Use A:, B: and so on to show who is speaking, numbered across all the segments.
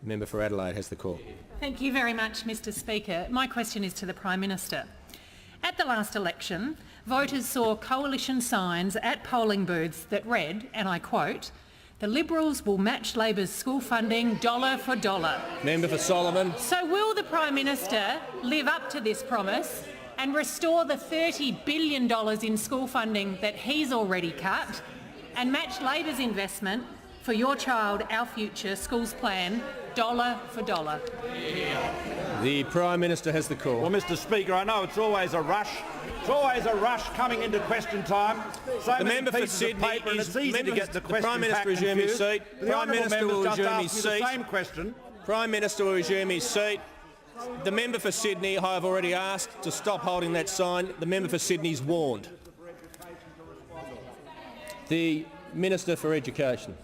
A: Member for Adelaide has the call.
B: Thank you very much, Mr Speaker. My question is to the Prime Minister. At the last election, voters saw coalition signs at polling booths that read, and I quote, "The Liberals will match Labor's school funding dollar for dollar."
A: Member for Solomon.
B: So will the Prime Minister live up to this promise and restore the $30 billion in school funding that he's already cut and match Labor's investment for Your Child, Our Future schools plan dollar for dollar?
A: The Prime Minister has the call.
C: Well, Mr Speaker, I know it's always a rush. It's always a rush coming into question time. So
A: The
C: many
A: member for
C: pieces of
A: Sydney
C: paper, and
A: is
C: it's easy to get the question
A: Prime Minister
C: back
A: resume his
C: confused.
A: seat.
C: The
A: Prime
C: honourable
A: Minister
C: member's
A: will
C: just
A: resume
C: asked
A: his
C: me
A: seat.
C: the same question.
A: Prime Minister will resume his seat. The member for Sydney, I have already asked to stop holding that sign. The member for Sydney is warned. The Minister for Education.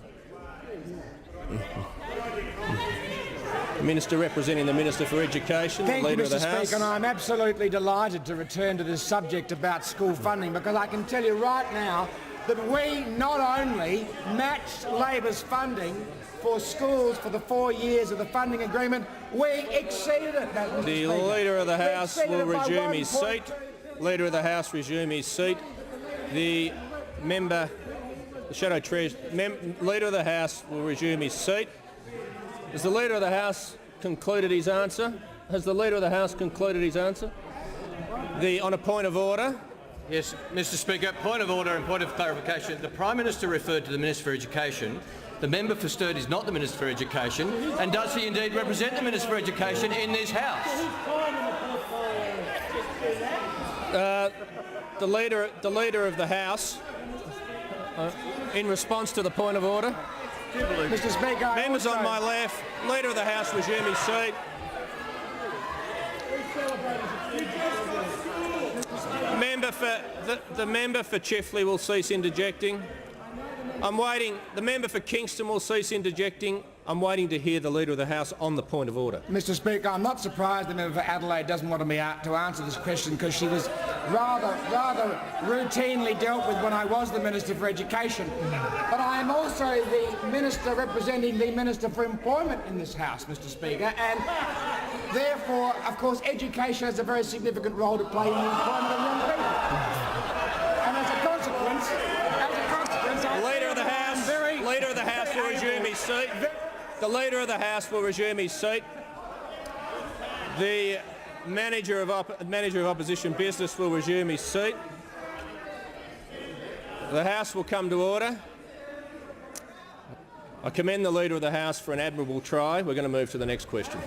A: Minister representing the Minister for Education,
D: Thank
A: the Leader
D: you,
A: of the
D: Mr.
A: House.
D: Speaker, and I'm absolutely delighted to return to this subject about school funding, because I can tell you right now that we not only matched Labor's funding for schools for the 4 years of the funding agreement, we exceeded it. Mr.
A: The
D: Speaker.
A: Leader of the
D: We
A: House
D: exceeded
A: will
D: it by
A: resume his
D: 1.2.
A: seat. Leader of the House resume his seat. The member, the Shadow Treasurer, Leader of the House will resume his seat. Has the Leader of the House concluded his answer? Has the Leader of the House concluded his answer? On a point of order.
E: Yes, Mr Speaker, point of order and point of clarification. The Prime Minister referred to the Minister for Education. The member for Sturt is not the Minister for Education, and does he indeed represent the Minister for Education in this House?
A: The Leader of the House, in response to the point of order.
D: Mr. Speaker, I
A: Members
D: also...
A: on my left, Leader of the House resume his seat. The member for Chifley will cease interjecting. I'm waiting. The member for Kingston will cease interjecting. I'm waiting to hear the Leader of the House on the point of order.
D: Mr. Speaker, I'm not surprised the member for Adelaide doesn't want me to answer this question, because she was rather routinely dealt with when I was the Minister for Education. But I am also the Minister representing the Minister for Employment in this House, Mr. Speaker, and therefore, of course, education has a very significant role to play in the employment of young people. And as a consequence,
A: The Leader of the House will resume his seat. The Leader of the House will resume his seat. The Manager of Opposition Business will resume his seat. The House will come to order. I commend the Leader of the House for an admirable try. We're going to move to the next question.